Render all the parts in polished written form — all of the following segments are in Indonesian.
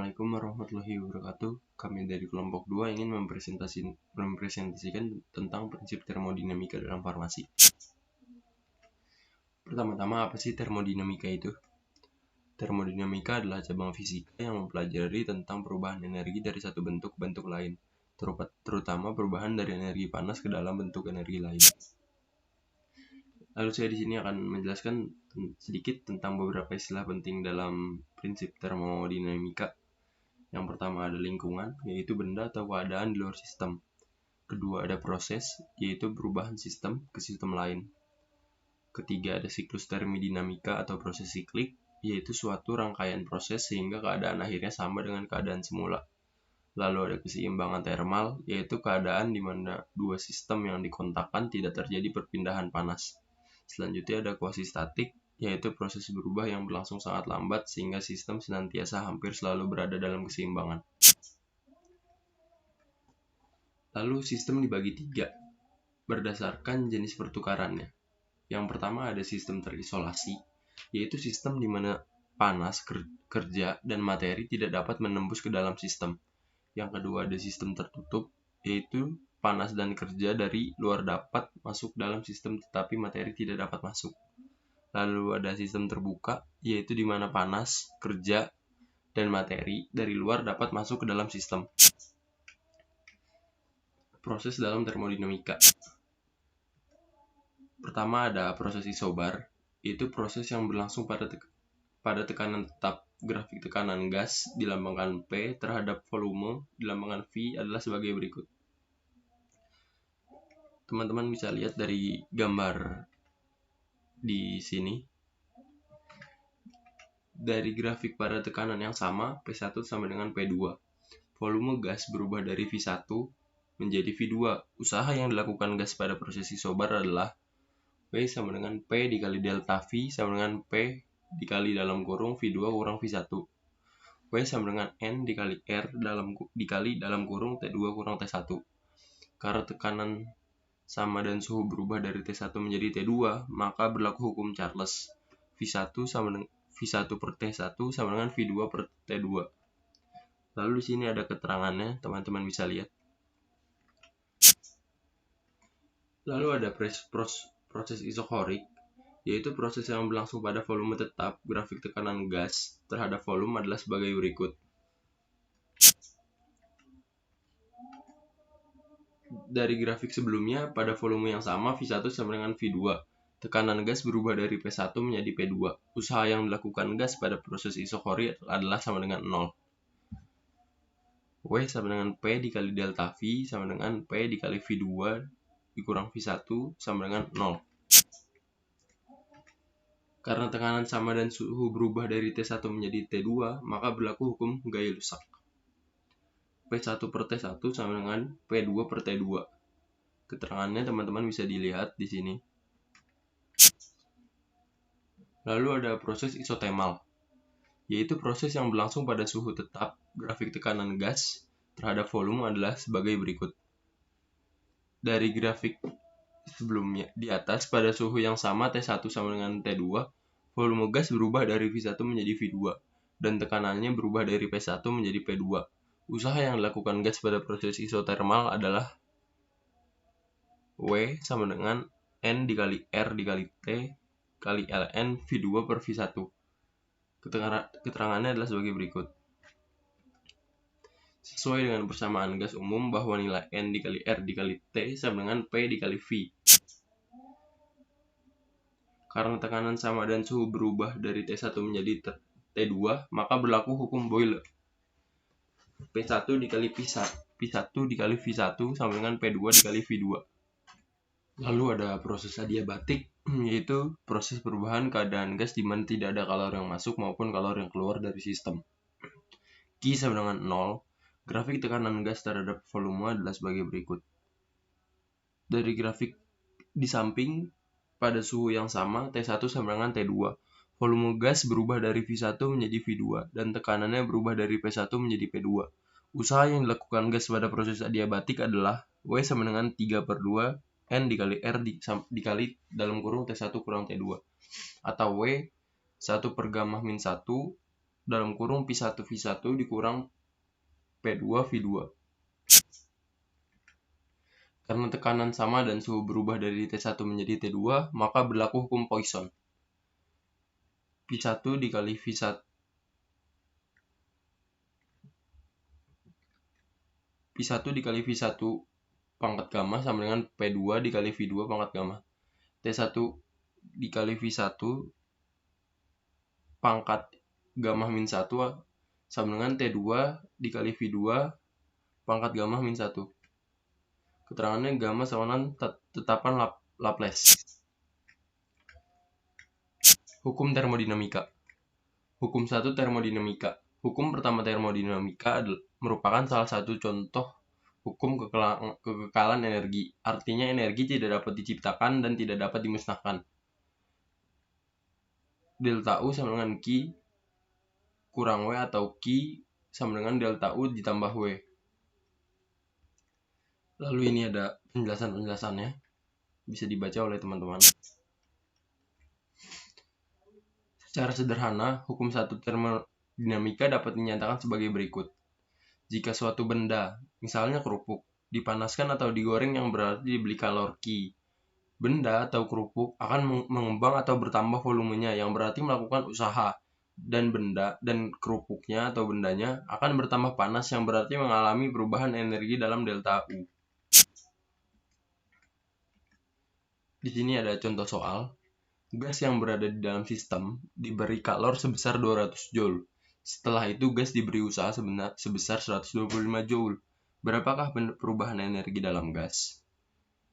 Assalamualaikum warahmatullahi wabarakatuh. Kami dari kelompok 2 ingin mempresentasikan tentang prinsip termodinamika dalam farmasi. Pertama-tama, apa sih termodinamika itu? Termodinamika adalah cabang fisika yang mempelajari tentang perubahan energi dari satu bentuk ke bentuk lain, terutama perubahan dari energi panas ke dalam bentuk energi lain. Lalu saya di sini akan menjelaskan sedikit tentang beberapa istilah penting dalam prinsip termodinamika. Yang pertama ada lingkungan, yaitu benda atau keadaan di luar sistem. Kedua ada proses, yaitu perubahan sistem ke sistem lain. Ketiga ada siklus termodinamika atau proses siklik, yaitu suatu rangkaian proses sehingga keadaan akhirnya sama dengan keadaan semula. Lalu ada keseimbangan termal, yaitu keadaan di mana dua sistem yang dikontakkan tidak terjadi perpindahan panas. Selanjutnya ada kuasi-statik, yaitu proses berubah yang berlangsung sangat lambat sehingga sistem senantiasa hampir selalu berada dalam keseimbangan. Lalu sistem dibagi 3 berdasarkan jenis pertukarannya. Yang pertama ada sistem terisolasi, yaitu sistem di mana panas, kerja, dan materi tidak dapat menembus ke dalam sistem. Yang kedua ada sistem tertutup, yaitu panas dan kerja dari luar dapat masuk dalam sistem tetapi materi tidak dapat masuk. Lalu ada sistem terbuka, yaitu di mana panas, kerja, dan materi dari luar dapat masuk ke dalam sistem. Proses dalam termodinamika. Pertama ada proses isobar, yaitu proses yang berlangsung pada tekanan tetap. Grafik tekanan gas dilambangkan P terhadap volume dilambangkan V adalah sebagai berikut. Teman-teman bisa lihat dari gambar di sini. Dari grafik pada tekanan yang sama, P1 sama dengan P2. Volume gas berubah dari V1 menjadi V2. Usaha yang dilakukan gas pada proses isobar adalah P sama dengan P dikali delta V sama dengan P dikali dalam kurung V2 kurang V1. P sama dengan N dikali R dikali dalam kurung T2 kurang T1. Karena tekanan sama dan suhu berubah dari T1 menjadi T2, maka berlaku hukum Charles. V1 per T1 sama dengan V2 per T2. Lalu di sini ada keterangannya, teman-teman bisa lihat. Lalu ada proses isokorik, yaitu proses yang berlangsung pada volume tetap. Grafik tekanan gas terhadap volume adalah sebagai berikut. Dari grafik sebelumnya, pada volume yang sama V1 sama dengan V2. Tekanan gas berubah dari P1 menjadi P2. Usaha yang dilakukan gas pada proses isokorik adalah sama dengan 0. W sama dengan P dikali delta V sama dengan P dikali V2 dikurang V1 sama dengan 0. Karena tekanan sama dan suhu berubah dari T1 menjadi T2, maka berlaku hukum Gay-Lussac. P1 per T1 sama dengan P2 per T2. Keterangannya teman-teman bisa dilihat di sini. Lalu ada proses isotemal, yaitu proses yang berlangsung pada suhu tetap. Grafik tekanan gas terhadap volume adalah sebagai berikut. Dari grafik sebelumnya di atas, pada suhu yang sama T1 sama dengan T2, volume gas berubah dari V1 menjadi V2 dan tekanannya berubah dari P1 menjadi P2. Usaha yang dilakukan gas pada proses isotermal adalah W sama dengan N dikali R dikali T kali ln V2 per V1. Keterangannya adalah sebagai berikut. Sesuai dengan persamaan gas umum bahwa nilai N dikali R dikali T sama dengan P dikali V. Karena tekanan sama dan suhu berubah dari T1 menjadi T2, maka berlaku hukum Boyle. P1 dikali P1 dikali V1 sama dengan P2 dikali V2. Lalu ada proses adiabatik, yaitu proses perubahan keadaan gas di mana tidak ada kalori yang masuk maupun kalori yang keluar dari sistem. Q sama dengan 0. Grafik tekanan gas terhadap volume adalah sebagai berikut. Dari grafik di samping, pada suhu yang sama, T1 sama dengan T2. Volume gas berubah dari V1 menjadi V2 dan tekanannya berubah dari P1 menjadi P2. Usaha yang dilakukan gas pada proses adiabatik adalah W sama dengan 3 per 2 N dikali R dikali dalam kurung T1 kurang T2 atau W 1 per gamma min 1 dalam kurung P1V1 dikurang P2V2. Karena tekanan sama dan suhu berubah dari T1 menjadi T2, maka berlaku hukum Poisson. P1 dikali V1 dikali V1 pangkat gamma sama dengan P2 dikali V2 pangkat gamma. T1 dikali V1 pangkat gamma min 1 sama dengan T2 dikali V2 pangkat gamma min 1. Keterangannya gamma sama dengan tetapan Laplace. Hukum termodinamika. Hukum 1 termodinamika. Hukum pertama termodinamika merupakan salah satu contoh hukum kekekalan energi. Artinya energi tidak dapat diciptakan dan tidak dapat dimusnahkan. Delta U sama dengan Q kurang W atau Q sama dengan delta U ditambah W. Lalu ini ada penjelasannya. Bisa dibaca oleh teman-teman. Secara sederhana, hukum 1 termodinamika dapat dinyatakan sebagai berikut. Jika suatu benda, misalnya kerupuk, dipanaskan atau digoreng yang berarti diberi kalor Q, benda atau kerupuk akan mengembang atau bertambah volumenya yang berarti melakukan usaha, dan benda dan kerupuknya atau bendanya akan bertambah panas yang berarti mengalami perubahan energi dalam delta U. Di sini ada contoh soal. Gas yang berada di dalam sistem diberi kalor sebesar 200 Joule. Setelah itu gas diberi usaha sebesar 125 Joule. Berapakah perubahan energi dalam gas?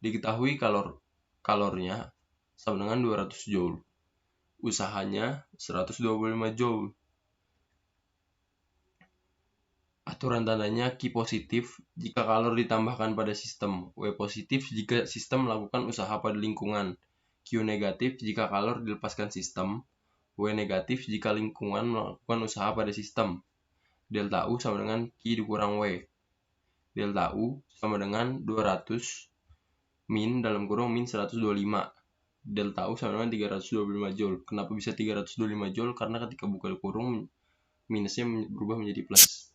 Diketahui kalornya sama dengan 200 Joule. Usahanya 125 Joule. Aturan tandanya Q positif jika kalor ditambahkan pada sistem, W positif jika sistem melakukan usaha pada lingkungan, Q negatif jika kalor dilepaskan sistem, W negatif jika lingkungan melakukan usaha pada sistem. Delta U sama dengan Q dikurang W. Delta U sama dengan 200 min dalam kurung min 125. Delta U sama dengan 325 Joule. Kenapa bisa 325 Joule? Karena ketika buka kurung minusnya berubah menjadi plus.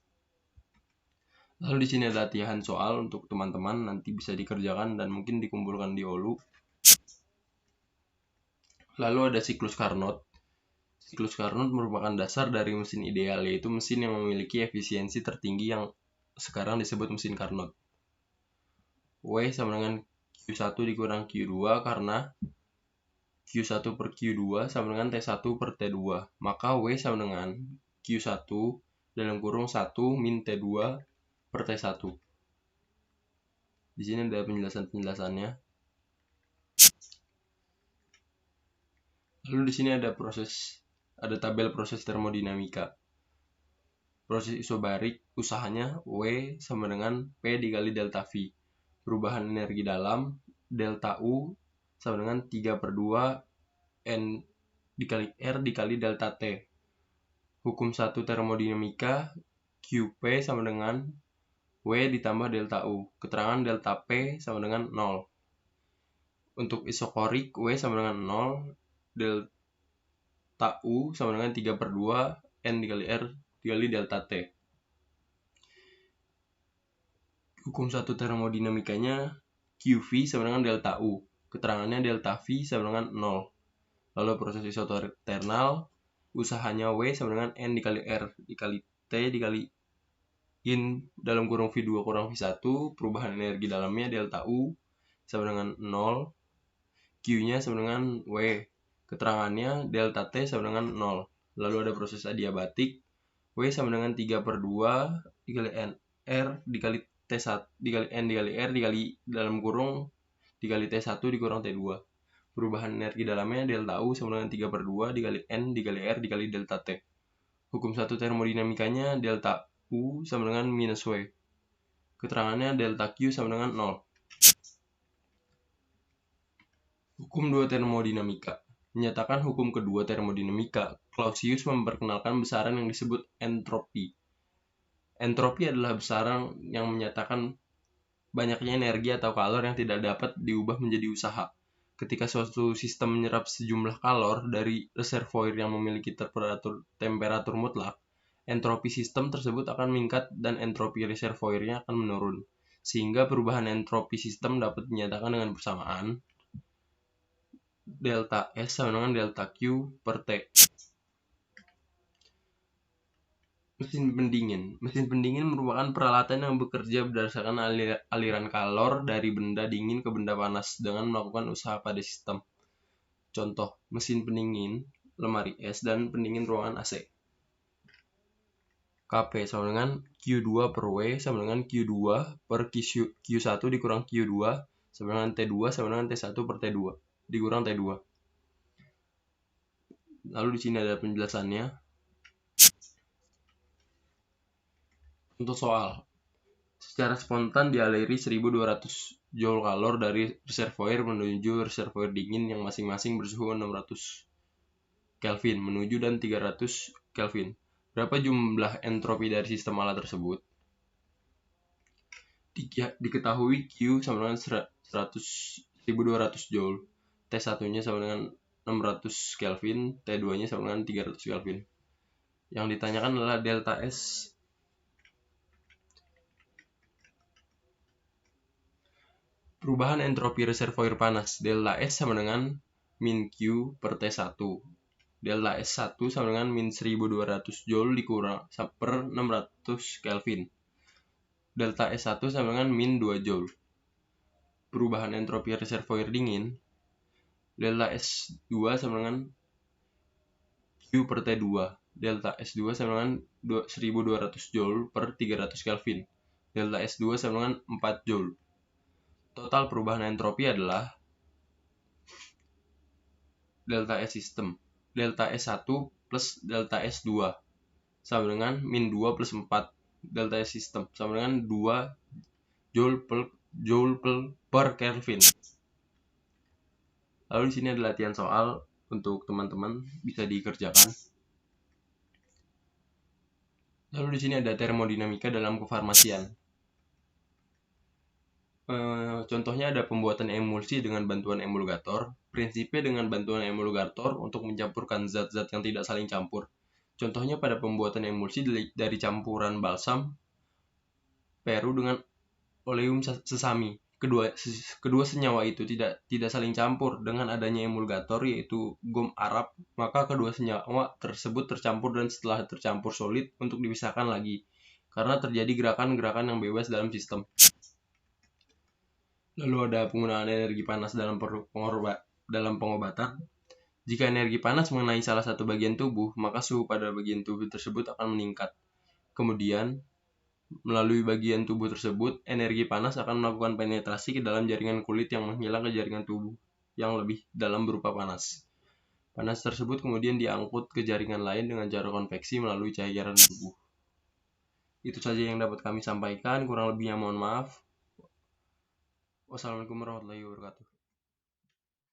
Lalu di sini ada latihan soal untuk teman-teman, nanti bisa dikerjakan dan mungkin dikumpulkan di OLU. Lalu ada siklus Carnot. Siklus Carnot merupakan dasar dari mesin ideal, yaitu mesin yang memiliki efisiensi tertinggi yang sekarang disebut mesin Carnot. W sama dengan Q1 dikurang Q2 karena Q1 per Q2 sama dengan T1 per T2. Maka W sama dengan Q1 dalam kurung 1 min T2 per T1. Di sini ada penjelasannya. Lalu di sini ada tabel proses termodinamika. Proses isobarik usahanya W sama dengan P dikali delta V. Perubahan energi dalam delta U sama dengan 3/2 N dikali R dikali delta T. Hukum 1 termodinamika QP sama dengan W ditambah delta U. Keterangan delta P sama dengan 0. Untuk isokorik W sama dengan 0. Delta U sama dengan 3/2 N dikali R dikali delta T. Hukum 1 termodinamikanya QV sama dengan delta U. Keterangannya delta V sama dengan 0. Lalu proses isoternal usahanya W sama dengan N dikali R dikali T dikali in dalam kurung V2 kurang V1, perubahan energi dalamnya delta U sama dengan 0, Q-nya sama dengan W, keterangannya delta T sama dengan 0. Lalu ada proses adiabatik, W sama dengan 3/2 dikali N R dikali T1 dikali N dikali R dikali dalam kurung dikali T1 dikurang T2. Perubahan energi dalamnya delta U sama dengan 3/2 dikali N dikali R dikali delta T. Hukum 1 termodinamikanya delta U sama dengan minus W. Keterangannya delta Q sama dengan 0. Hukum 2 termodinamika. Menyatakan hukum kedua termodinamika, Clausius memperkenalkan besaran yang disebut entropi. Entropi adalah besaran yang menyatakan banyaknya energi atau kalor yang tidak dapat diubah menjadi usaha. Ketika suatu sistem menyerap sejumlah kalor dari reservoir yang memiliki temperatur mutlak, entropi sistem tersebut akan meningkat dan entropi reservoirnya akan menurun. Sehingga perubahan entropi sistem dapat dinyatakan dengan persamaan delta S sama dengan delta Q per T. Mesin pendingin. Mesin pendingin merupakan peralatan yang bekerja berdasarkan aliran kalor dari benda dingin ke benda panas dengan melakukan usaha pada sistem. Contoh, mesin pendingin, lemari es, dan pendingin ruangan AC. Kp sama dengan Q2 per W sama dengan Q2 per Q1 dikurang Q2 sama dengan T2 sama dengan T1 per T2 dikurang T2. Lalu di sini ada penjelasannya. Untuk soal, secara spontan dialiri 1200 joule kalor dari reservoir menuju reservoir dingin yang masing-masing bersuhu 600 Kelvin menuju dan 300 Kelvin. Berapa jumlah entropi dari sistem alat tersebut? Diketahui Q sama dengan 1200 joule, T1-nya sama dengan 600 Kelvin, T2-nya sama dengan 300 Kelvin. Yang ditanyakan adalah delta S. Perubahan entropi reservoir panas, delta S sama dengan min Q per T1. Delta S1 sama dengan min 1200 joule dikurang per 600 Kelvin. Delta S1 sama dengan min 2 joule. Perubahan entropi reservoir dingin, delta S2 sama dengan Q per T2. Delta S2 sama dengan 1200 joule per 300 Kelvin. Delta S2 sama dengan 4 joule. Total perubahan entropi adalah delta S system. Delta S1 plus delta S2 sama dengan min 2 plus 4 delta S system sama dengan 2 joule per Kelvin. Lalu di sini ada latihan soal untuk teman-teman bisa dikerjakan. Lalu di sini ada termodinamika dalam kefarmasian. Contohnya ada pembuatan emulsi dengan bantuan emulgator. Prinsipnya dengan bantuan emulgator untuk mencampurkan zat-zat yang tidak saling campur. Contohnya pada pembuatan emulsi dari campuran balsam peru dengan oleum sesami. Kedua senyawa itu tidak saling campur dengan adanya emulgator yaitu gom Arab, maka kedua senyawa tersebut tercampur dan setelah tercampur solid untuk dipisahkan lagi karena terjadi gerakan-gerakan yang bebas dalam sistem. Lalu ada penggunaan energi panas dalam pengobatan. Jika energi panas mengenai salah satu bagian tubuh, maka suhu pada bagian tubuh tersebut akan meningkat. Kemudian, melalui bagian tubuh tersebut, energi panas akan melakukan penetrasi ke dalam jaringan kulit yang menghilang ke jaringan tubuh yang lebih dalam berupa panas. Panas tersebut kemudian diangkut ke jaringan lain dengan cara konveksi melalui cairan tubuh. Itu saja yang dapat kami sampaikan, kurang lebihnya mohon maaf. Wassalamualaikum warahmatullahi wabarakatuh.